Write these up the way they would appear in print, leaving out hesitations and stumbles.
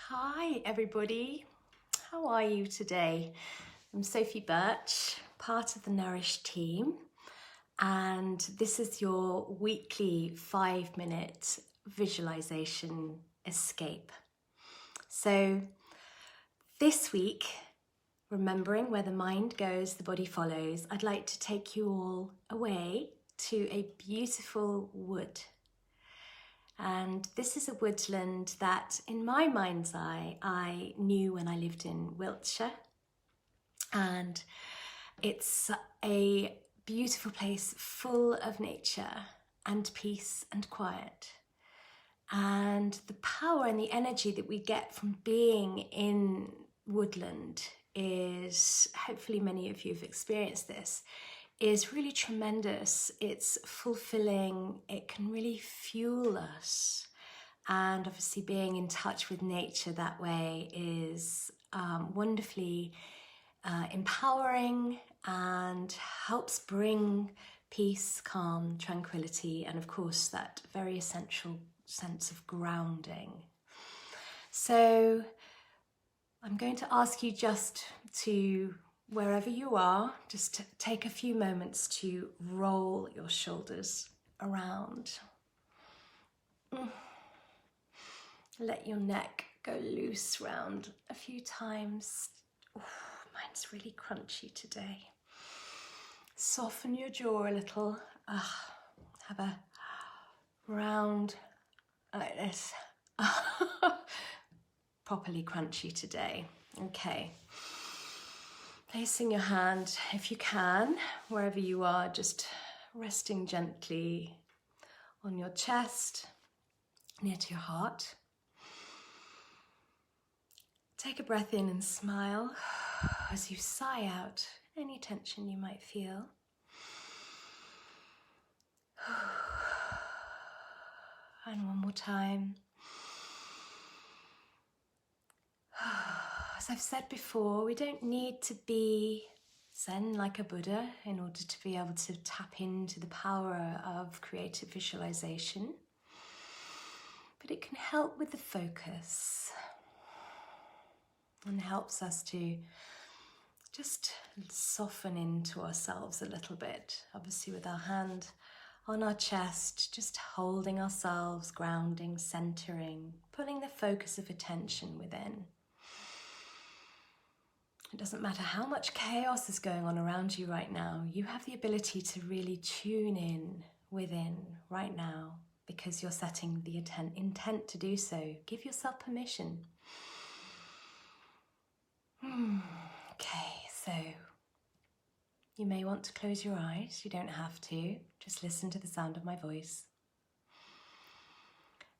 Hi everybody, how are you today? I'm Sophie Burch, part of the Nourish team, and this is your weekly 5-minute visualization escape. So this week, remembering where the mind goes, the body follows, I'd like to take you all away to a beautiful wood. And this is a woodland that, in my mind's eye, I knew when I lived in Wiltshire. And it's a beautiful place full of nature and peace and quiet. And the power and the energy that we get from being in woodland is, hopefully many of you have experienced this, is really tremendous. It's fulfilling, it can really fuel us. And obviously being in touch with nature that way is wonderfully empowering and helps bring peace, calm, tranquility, and of course that very essential sense of grounding. So I'm going to ask you just to, wherever you are, just to take a few moments to roll your shoulders around. Let your neck go loose round a few times. Ooh, mine's really crunchy today. Soften your jaw a little. Have a round like this. Properly crunchy today. Okay. Placing your hand, if you can, wherever you are, just resting gently on your chest, near to your heart. Take a breath in and smile as you sigh out any tension you might feel. And one more time. As I've said before, we don't need to be Zen like a Buddha in order to be able to tap into the power of creative visualization, but it can help with the focus and helps us to just soften into ourselves a little bit, obviously with our hand on our chest, just holding ourselves, grounding, centering, pulling the focus of attention within. It doesn't matter how much chaos is going on around you right now, you have the ability to really tune in within right now because you're setting the intent to do so. Give yourself permission. Okay, so you may want to close your eyes. You don't have to. Just listen to the sound of my voice.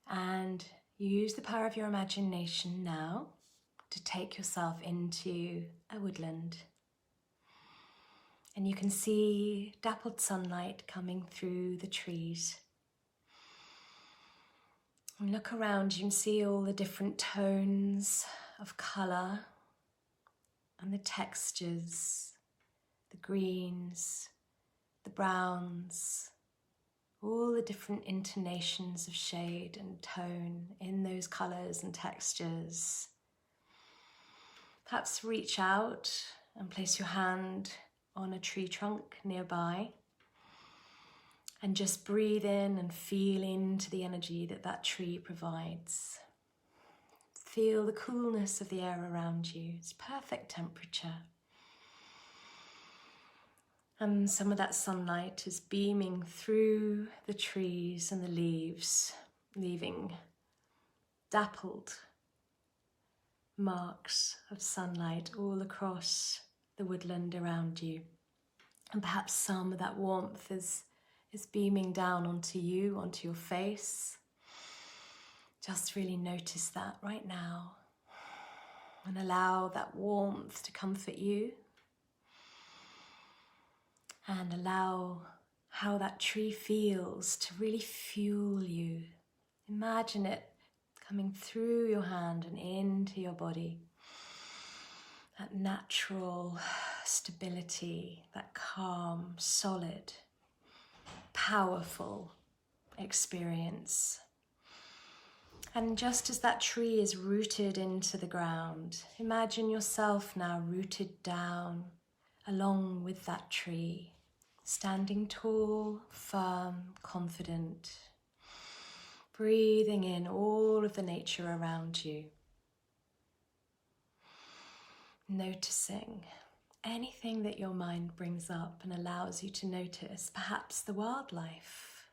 And use the power of your imagination now to take yourself into a woodland. And you can see dappled sunlight coming through the trees. And look around, you can see all the different tones of colour and the textures, the greens, the browns, all the different intonations of shade and tone in those colours and textures. Perhaps reach out and place your hand on a tree trunk nearby and just breathe in and feel into the energy that that tree provides. Feel the coolness of the air around you. It's perfect temperature. And some of that sunlight is beaming through the trees and the leaves, leaving dappled marks of sunlight all across the woodland around you. And perhaps some of that warmth is beaming down onto you, onto your face. Just really notice that right now and allow that warmth to comfort you and allow how that tree feels to really fuel you. Imagine it coming through your hand and into your body. That natural stability, that calm, solid, powerful experience. And just as that tree is rooted into the ground, imagine yourself now rooted down along with that tree, standing tall, firm, confident, breathing in all of the nature around you, noticing anything that your mind brings up and allows you to notice, perhaps the wildlife.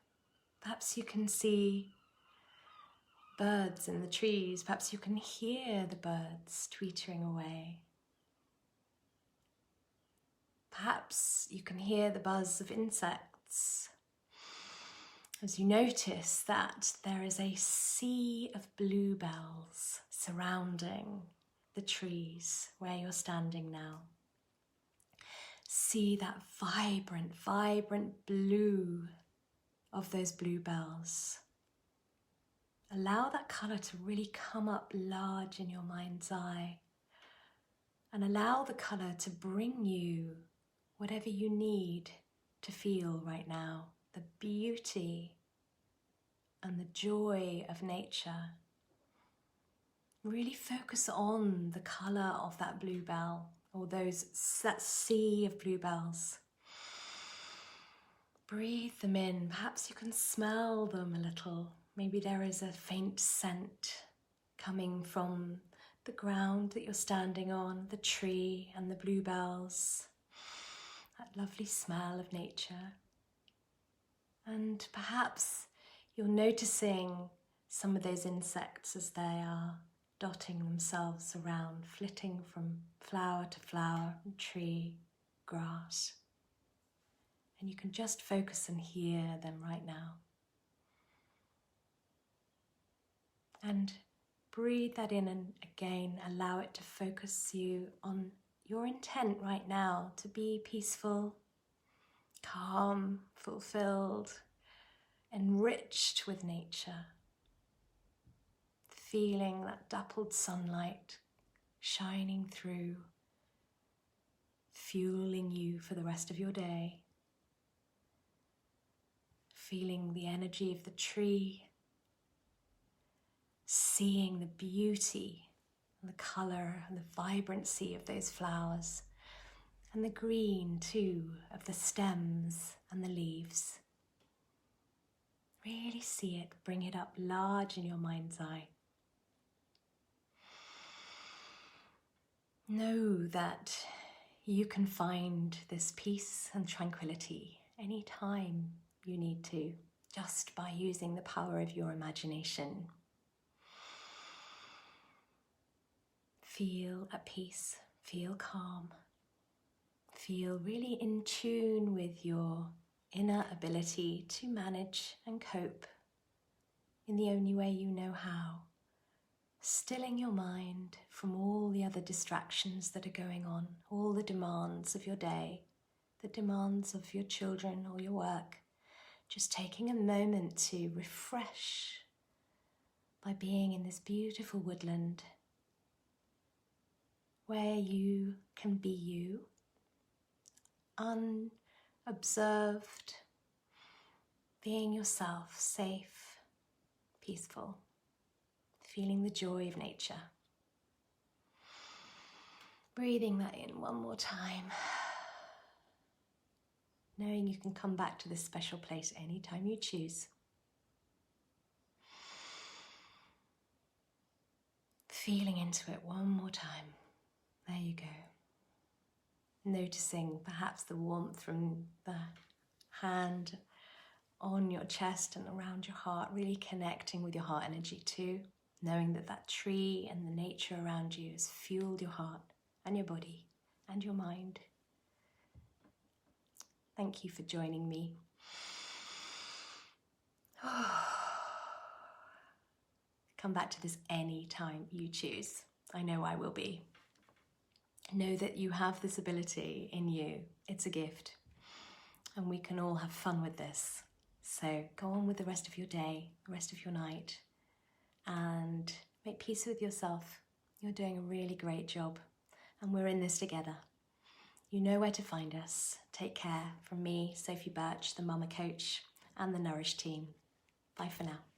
Perhaps you can see birds in the trees, perhaps you can hear the birds tweetering away. Perhaps you can hear the buzz of insects as you notice that there is a sea of bluebells surrounding the trees where you're standing now. See that vibrant, vibrant blue of those bluebells. Allow that colour to really come up large in your mind's eye, and allow the colour to bring you whatever you need to feel right now, the beauty and the joy of nature. Really focus on the colour of that bluebell, or that sea of bluebells. Breathe them in. Perhaps you can smell them a little. Maybe there is a faint scent coming from the ground that you're standing on, the tree and the bluebells. That lovely smell of nature. And perhaps you're noticing some of those insects as they are dotting themselves around, flitting from flower to flower, tree, grass. And you can just focus and hear them right now. And breathe that in, and again allow it to focus you on your intent right now to be peaceful, calm, fulfilled, enriched with nature. Feeling that dappled sunlight shining through, fueling you for the rest of your day. Feeling the energy of the tree, seeing the beauty and the colour and the vibrancy of those flowers, and the green too of the stems and the leaves. Really see it, bring it up large in your mind's eye. Know that you can find this peace and tranquility anytime you need to, just by using the power of your imagination. Feel at peace, feel calm, feel really in tune with your inner ability to manage and cope in the only way you know how. Stilling your mind from all the other distractions that are going on, all the demands of your day, the demands of your children or your work. Just taking a moment to refresh by being in this beautiful woodland where you can be you, unobserved, being yourself, safe, peaceful. Feeling the joy of nature. Breathing that in one more time. Knowing you can come back to this special place anytime you choose. Feeling into it one more time. There you go. Noticing perhaps the warmth from the hand on your chest and around your heart. Really connecting with your heart energy too. Knowing that that tree and the nature around you has fueled your heart and your body and your mind. Thank you for joining me. Come back to this any time you choose. I know I will be. Know that you have this ability in you. It's a gift. And we can all have fun with this. So go on with the rest of your day, the rest of your night. And make peace with yourself. You're doing a really great job, and we're in this together. You know where to find us. Take care from me, Sophie Burch, the Mama Coach, and the Nourish team. Bye for now.